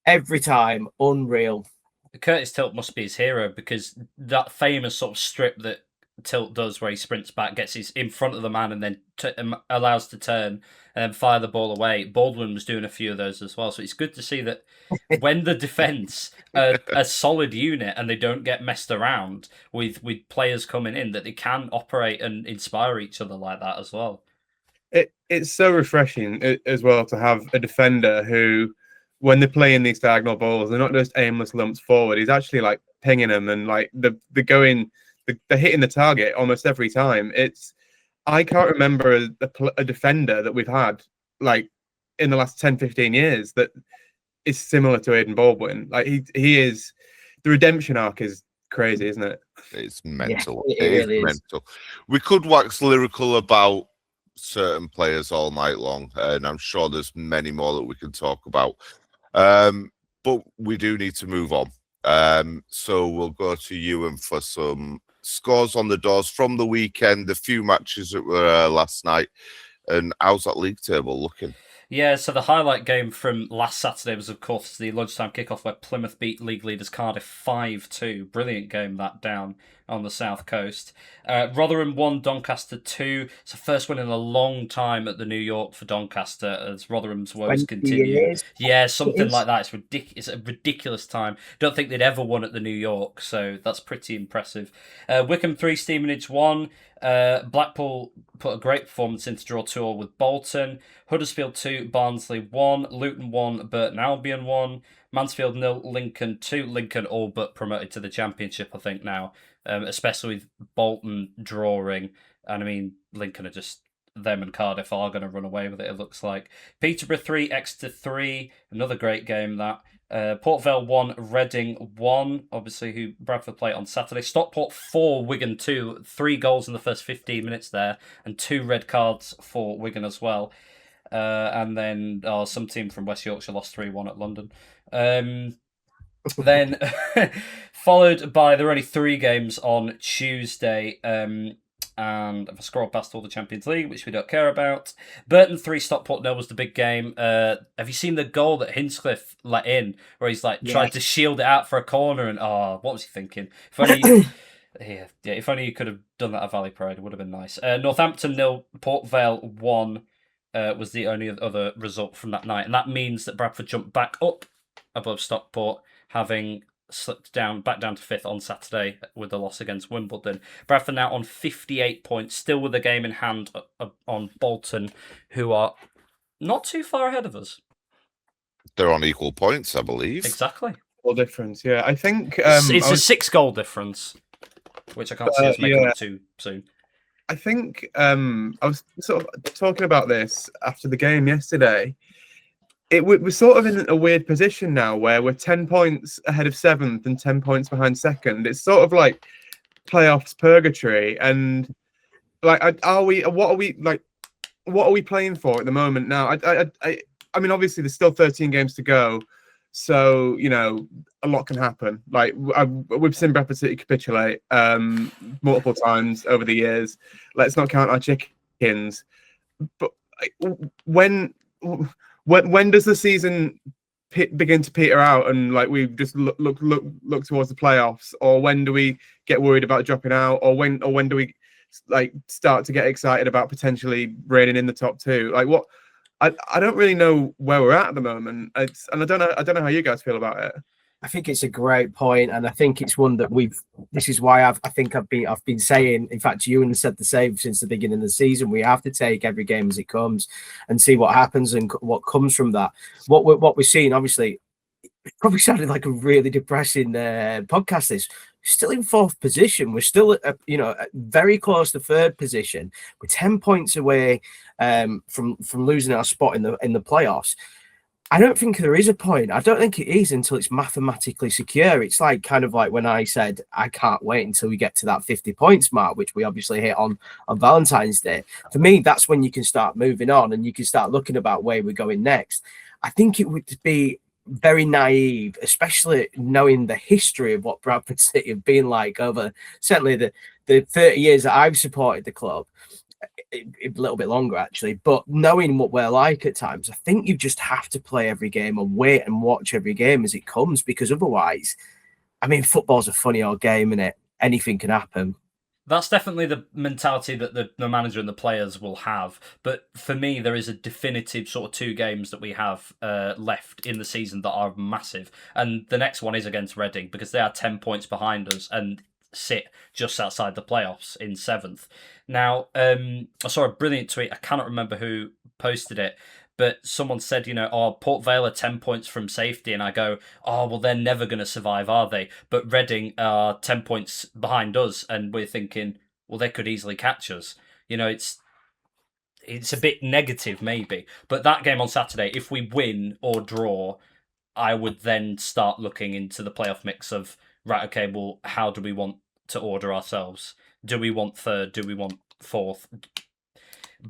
every time unreal. Curtis Tilt must be his hero, because that famous sort of strip that Tilt does where he sprints back, gets his in front of the man and then allows to turn and fire the ball away. Baldwin was doing a few of those as well. So it's good to see that when the defence are a solid unit and they don't get messed around with players coming in, that they can operate and inspire each other like that as well. It's so refreshing as well to have a defender who, when they're playing these diagonal balls, they're not just aimless lumps forward. He's actually like pinging them, and like they're hitting the target almost every time. I can't remember a defender that we've had like in the last 10-15 years that is similar to Aidan Baldwin. Like he is, the redemption arc is crazy, isn't it? It's mental. it It is really is. mental. We could wax lyrical about certain players all night long, and I'm sure there's many more that we can talk about. But we do need to move on. So we'll go to Ewan for some scores on the doors from the weekend, the few matches that were last night, and how's that league table looking? Yeah, so the highlight game from last Saturday was, of course, the lunchtime kickoff where Plymouth beat league leaders Cardiff 5-2. Brilliant game that down on the south coast. Rotherham 1, Doncaster 2. It's the first win in a long time at the New York for Doncaster as Rotherham's woes 20 continue. years. Yeah, something like that. It's a ridiculous time. Don't think they'd ever won at the New York, so that's pretty impressive. Wycombe 3, Stevenage 1. Blackpool put a great performance into draw 2-2 with Bolton. Huddersfield 2, Barnsley 1, Luton 1, Burton Albion 1, Mansfield 0, Lincoln 2. Lincoln all but promoted to the Championship, I think, now, especially with Bolton drawing. And I mean, Lincoln are just, them and Cardiff are going to run away with it, it looks like. Peterborough 3, Exeter 3, another great game that. Port Vale 1, Reading 1, obviously who Bradford play on Saturday. Stockport 4, Wigan 2, 3 goals in the first 15 minutes there, and 2 red cards for Wigan as well. And then some team from West Yorkshire lost 3-1 at London. Then followed by, there were only 3 games on Tuesday. And if I scroll past all the Champions League, which we don't care about, Burton 3, Stockport 0 was the big game. Have you seen the goal that Hinchcliffe let in, where he's tried to shield it out for a corner, and what was he thinking? If only, if only you could have done that at Valley Parade, it would have been nice. Northampton 0, Port Vale 1 was the only other result from that night, and that means that Bradford jumped back up above Stockport, having slipped back down to 5th on Saturday with the loss against Wimbledon. Bradford now on 58 points, still with the game in hand on Bolton, who are not too far ahead of us. They're on equal points, I believe. Exactly. Goal difference, yeah. I think it's a 6-goal difference, which I can't see us making it too soon. I think I was sort of talking about this after the game yesterday. We're sort of in a weird position now where we're 10 points ahead of 7th and 10 points behind 2nd. It's sort of like playoffs purgatory. And what are we playing for at the moment now? I mean, obviously there's still 13 games to go. So, a lot can happen. We've seen Bradford City capitulate multiple times over the years. Let's not count our chickens. But when does the season begin to peter out and we just look towards the playoffs, or when do we get worried about dropping out, or when do we start to get excited about potentially reigning in the top 2? What? I don't really know where we're at the moment, and I don't know how you guys feel about it. I think it's a great point, and I think it's one that this is why I've been saying, in fact, Ewan said the same since the beginning of the season. We have to take every game as it comes and see what happens and what comes from that. What we're seeing, obviously, it probably sounded like a really depressing podcast. This still in 4th position. We're still very close to 3rd position. We're 10 points away from losing our spot in the playoffs. I don't think there is a point. I don't think it is until it's mathematically secure. It's kind of like when I said I can't wait until we get to that 50 points mark, which we obviously hit on Valentine's Day. For me, that's when you can start moving on and you can start looking about where we're going next. I think it would be very naive, especially knowing the history of what Bradford City have been like over certainly the 30 years that I've supported the club. A little bit longer actually, but knowing what we're like at times, I think you just have to play every game and wait and watch every game as it comes, because otherwise, I mean, football's a funny old game, innit? Anything can happen. That's definitely the mentality that the manager and the players will have. But for me, there is a definitive sort of 2 games that we have left in the season that are massive. And the next one is against Reading, because they are 10 points behind us and sit just outside the playoffs in 7th. Now, I saw a brilliant tweet. I cannot remember who posted it, but someone said, Port Vale are 10 points from safety. And I go, well, they're never going to survive, are they? But Reading are 10 points behind us. And we're thinking, well, they could easily catch us. It's a bit negative, maybe. But that game on Saturday, if we win or draw, I would then start looking into the playoff mix of, right, okay, well, how do we want to order ourselves. Do we want third? Do we want fourth?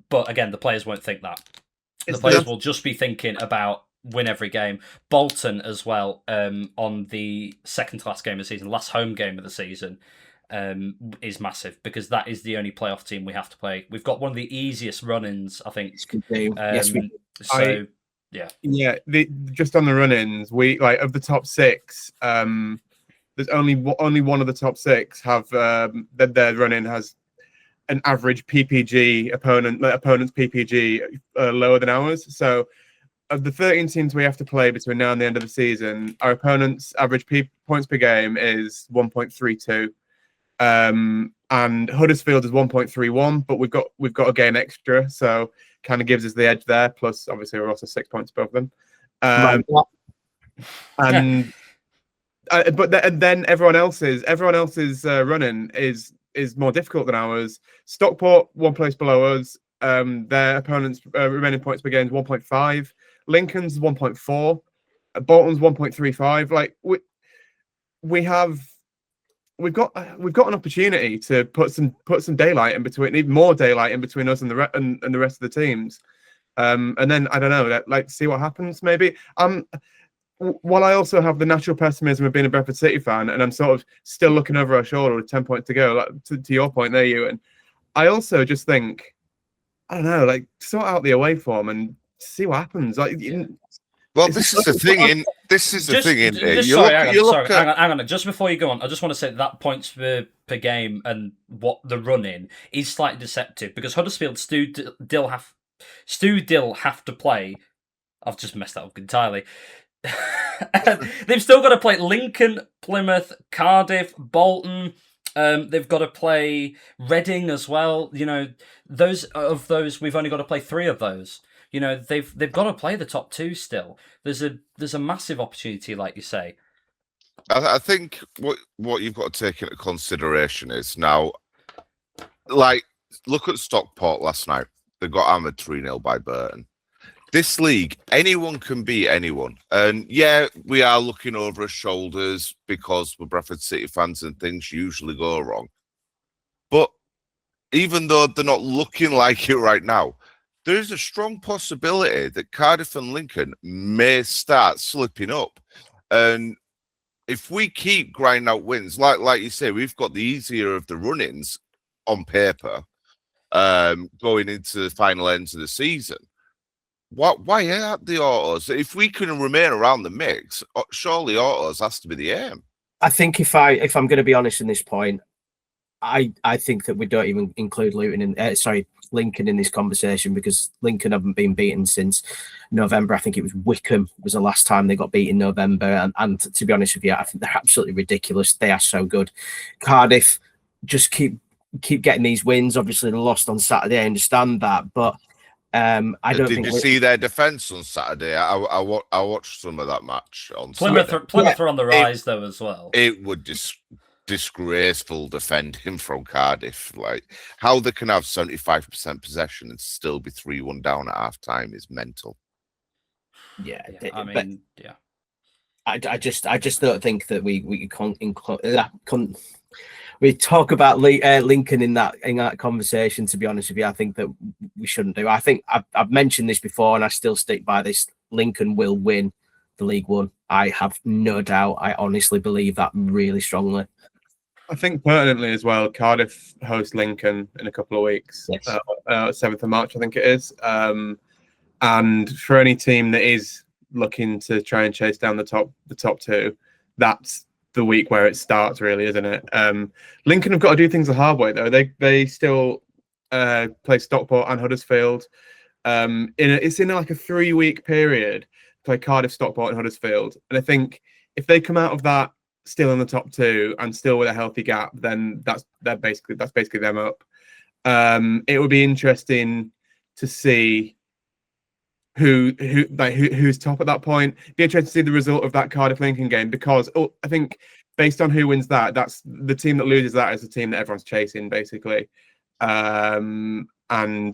But again, the players won't think that. The players will just be thinking about win every game. Bolton as well, on the second to last game of the season, last home game of the season, is massive because that is the only playoff team we have to play. We've got one of the easiest run-ins, I think. Yes, we do. So yeah. Just on the run-ins, we like of the top six. There's only one of the top six have their run-in has an average PPG opponent's PPG lower than ours. So of the 13 teams we have to play between now and the end of the season, our opponent's average points per game is 1.32. And Huddersfield is 1.31, but we've got a game extra, so kind of gives us the edge there. Plus, obviously, we're also 6 points above them. And then everyone else's running is more difficult than ours. Stockport, one place below us. Their opponent's remaining points per game is 1.5. Lincoln's 1.4. Bolton's 1.35. Like we've got an opportunity to put some daylight in between, even more daylight in between us and the rest of the teams. And then I don't know, like see what happens. Maybe while I also have the natural pessimism of being a Bradford City fan, and I'm sort of still looking over our shoulder with 10 points to go. Like, to your point there, Ewan, I also just think, I don't know, like sort out the away form and see what happens. Like, well, this is the thing. Hang on. Just before you go on, I just want to say that points per game and what the run-in is slightly deceptive because Huddersfield Stu Dill have to play. I've just messed that up entirely. They've still got to play Lincoln, Plymouth, Cardiff, Bolton. They've got to play Reading as well. You know, those we've only got to play 3 of those. You know, they've got to play the top 2 still. There's a massive opportunity, like you say. I think what you've got to take into consideration is now, like, look at Stockport last night. They got hammered 3-0 by Burton. This league, anyone can beat anyone. And yeah, we are looking over our shoulders because we're Bradford City fans and things usually go wrong. But even though they're not looking like it right now, there is a strong possibility that Cardiff and Lincoln may start slipping up. And if we keep grinding out wins, like you say, we've got the easier of the run-ins on paper going into the final ends of the season. Why aren't the autos? If we can remain around the mix, surely autos has to be the aim. I think if I'm going to be honest in this point, I think that we don't even include Lincoln in this conversation because Lincoln haven't been beaten since November. I think it was Wickham was the last time they got beat in November. And to be honest with you, I think they're absolutely ridiculous. They are so good. Cardiff just keep getting these wins. Obviously, they lost on Saturday. I understand that, but I don't think. Did you see their defence on Saturday? I watched some of that match on Plymouth. Saturday. Plymouth are on the rise though as well. It would disgraceful defending from Cardiff. Like how they can have 75% possession and still be 3-1 down at half time is mental. I just don't think that we can't include. We talk about Lincoln in that conversation. To be honest with you, I think that we shouldn't do. I think I've mentioned this before, and I still stick by this. Lincoln will win the League One. I have no doubt. I honestly believe that really strongly. I think pertinently as well, Cardiff host Lincoln in a couple of weeks. Yes. 7th of March, I think it is. And for any team that is looking to try and chase down the top 2, that's the week where it starts, really, isn't it? Lincoln have got to do things the hard way, though. They still play Stockport and Huddersfield. It's in like a 3-week period. Play Cardiff, Stockport, and Huddersfield, and I think if they come out of that still in the top 2 and still with a healthy gap, then that's basically them up. It would be interesting to see who's top at that point. Be interesting to see the result of that Cardiff Lincoln game because I think based on who wins that's the team that loses that is the team that everyone's chasing basically. And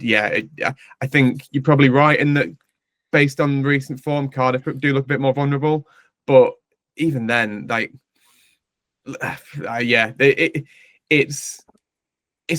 yeah, I think you're probably right in that based on recent form, Cardiff do look a bit more vulnerable, but even then, like, it's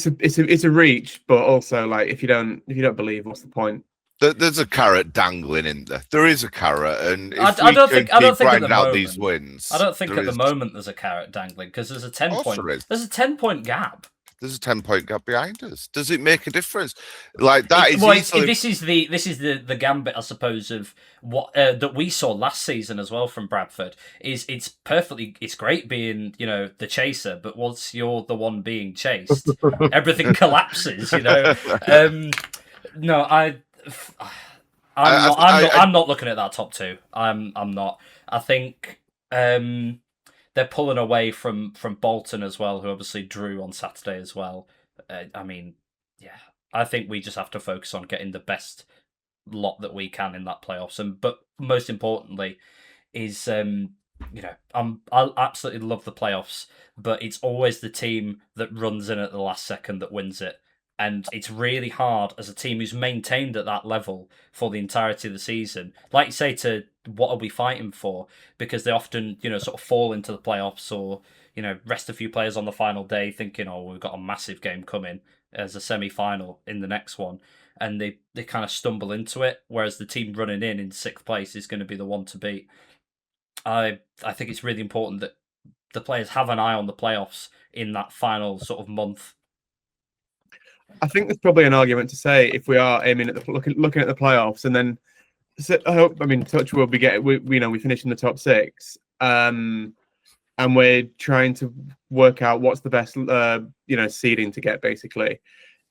a reach, but also like if you don't believe, what's the point? There's a carrot dangling in there. There is a carrot, and I don't think at the out these moment. wins. I don't think at the moment there's a carrot dangling because there's a 10-point. There's a 10-point gap. There's a 10-point gap behind us. Does it make a difference? Like that this is the gambit, I suppose, of what that we saw last season as well from Bradford. It's great being the chaser, but once you're the one being chased, everything collapses. No, I'm not looking at that top two. I'm not. I think they're pulling away from Bolton as well, who obviously drew on Saturday as well. I think we just have to focus on getting the best lot that we can in that playoffs. But most importantly, is I absolutely love the playoffs, but it's always the team that runs in at the last second that wins it. And it's really hard as a team who's maintained at that level for the entirety of the season. Like you say, to what are we fighting for? Because they often, sort of fall into the playoffs or, rest a few players on the final day thinking, oh, we've got a massive game coming as a semi-final in the next one. And they kind of stumble into it. Whereas the team running in 6th place is going to be the one to beat. I think it's really important that the players have an eye on the playoffs in that final sort of month. I think there's probably an argument to say if we are aiming at looking at the playoffs, and then touch wood, we finish in the top 6, and we're trying to work out what's the best seeding to get. Basically,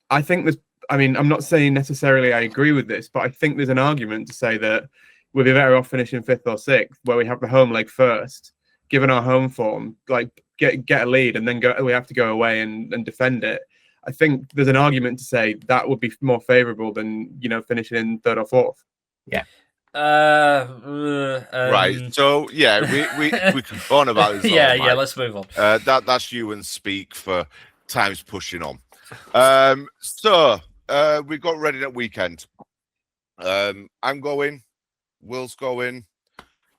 I think there's. I'm not saying necessarily I agree with this, but I think there's an argument to say that we'd be better off finishing 5th or 6th, where we have the home leg first, given our home form, like get a lead, and then we have to go away and defend it. I think there's an argument to say that would be more favourable than finishing in 3rd or 4th. Yeah. Right. So yeah, we can go on about this. Yeah. Let's move on. That's Ewan speak for times pushing on. So we got ready that weekend. I'm going. Will's going.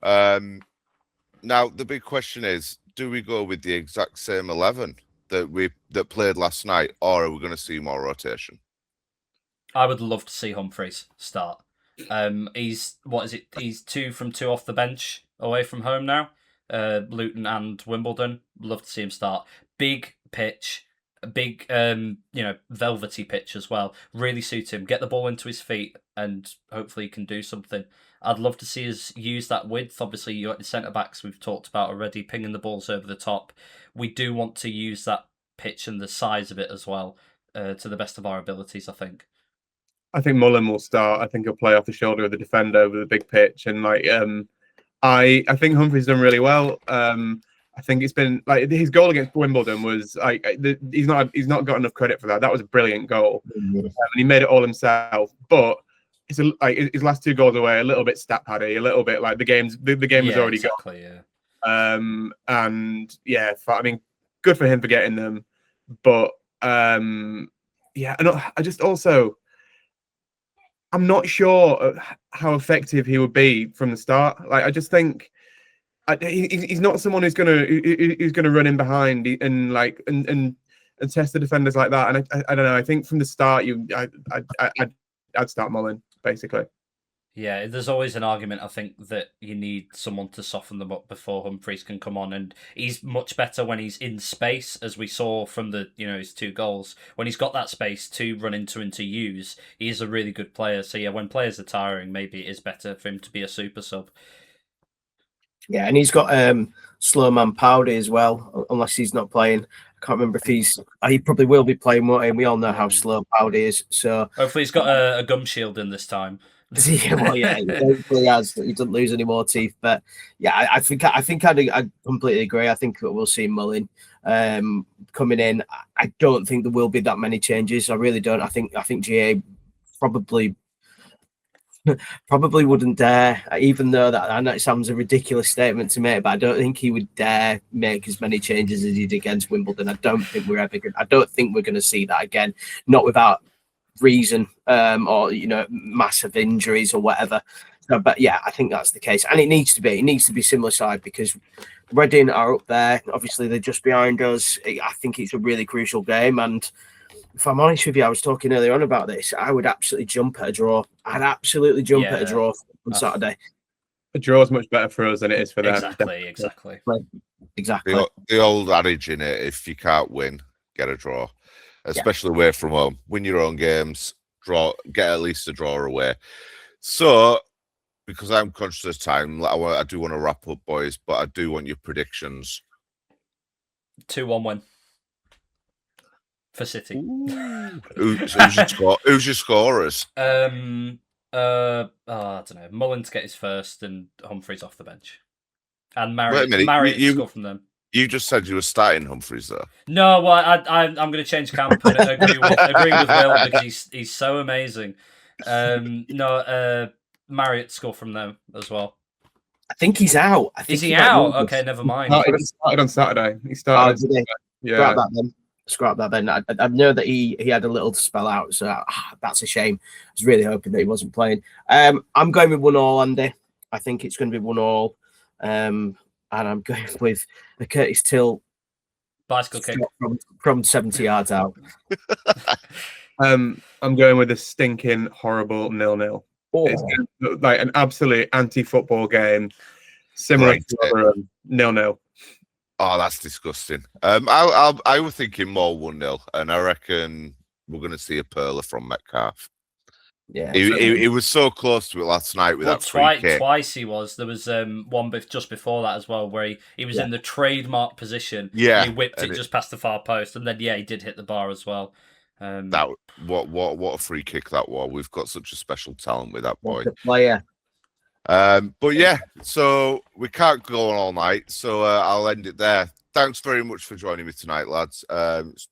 Now the big question is: do we go with the exact same 11 that played last night, or are we going to see more rotation? I would love to see Humphreys start. He's 2 from 2 off the bench away from home now. Luton and Wimbledon. Love to see him start. Big pitch, big velvety pitch as well. Really suit him. Get the ball into his feet, and hopefully he can do something. I'd love to see us use that width. Obviously, you got the centre backs we've talked about already, pinging the balls over the top. We do want to use that pitch and the size of it as well to the best of our abilities, I think. I think Mullen will start. I think he'll play off the shoulder of the defender over the big pitch, and I think Humphrey's done really well. I think it's been his goal against Wimbledon was he's not got enough credit for that. That was a brilliant goal, and he made it all himself. But it's his last 2 goals away, a little bit stat paddy, a little bit like the game was already gone. Yeah. And yeah, good for him for getting them, but and I just also. I'm not sure how effective he would be from the start. I just think he's not someone who's gonna run in behind and test the defenders like that. And I don't know. I think from the start, I'd start Mullen basically. Yeah, there's always an argument, I think, that you need someone to soften them up before Humphreys can come on, and he's much better when he's in space, as we saw from the his 2 goals. When he's got that space to run into and to use, he is a really good player. So yeah, when players are tiring, maybe it is better for him to be a super sub. Yeah, and he's got slow man Powdy as well, unless he's not playing. I can't remember if he probably will be playing, won't he? We all know how slow Powdy is. So hopefully he's got a gum shield in this time. Yeah, well, yeah, he has. He doesn't lose any more teeth, but yeah, I think I completely agree. I think we'll see Mullen coming in. I don't think there will be that many changes. I really don't. I think GA probably wouldn't dare, even though that I know it sounds a ridiculous statement to make, but I don't think he would dare make as many changes as he did against Wimbledon. I don't think we're going to see that again, not without reason or massive injuries or whatever. So, but yeah, I think that's the case, and it needs to be similar side, because Reading are up there. Obviously, they're just behind us. I think it's a really crucial game. And if I'm honest with you, I was talking earlier on about this. I would absolutely jump at a draw. I'd absolutely jump at a draw on Saturday. A draw is much better for us than it is for them. Exactly. The old adage in it: if you can't win, get a draw, especially away from home. Win your own games, get at least a draw away. So, because I'm conscious of time, I do want to wrap up, boys, but I do want your predictions. 2-1 win for City. Who's your scorers? I don't know. Mullen to get his first, and Humphreys off the bench, and Marriott to score from them. You just said you were starting Humphreys, though. No, well, I'm going to change camp and agree with Will because he's so amazing. Marriott score from them as well. I think he's out. Is he out? Okay, never mind. He started on Saturday. He started. Yeah. Scrap that then. I know that he had a little to spell out, so that's a shame. I was really hoping that he wasn't playing. I'm going with 1-1, Andy. I think it's going to be 1-1. And I'm going with a Curtis Till bicycle kick from 70 yards out. I'm going with a stinking, horrible 0-0. Oh. It's like an absolute anti-football game, similar to Rotherham, 0-0. Oh, that's disgusting. I was thinking more 1-0, and I reckon we're going to see a perler from Metcalf. Yeah, he was so close to it last night with that free kick. Twice he was. There was one just before that as well, where he was in the trademark position. Yeah, and he whipped it just past the far post, and then he did hit the bar as well. What a free kick that was. We've got such a special talent with that boy. Player. But yeah, so we can't go on all night, so I'll end it there. Thanks very much for joining me tonight, lads. It's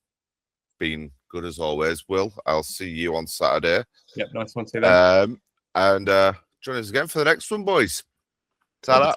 been good as always. Will, I'll see you on Saturday. Yep, nice one. See you then. And join us again for the next one, boys. Ta-da.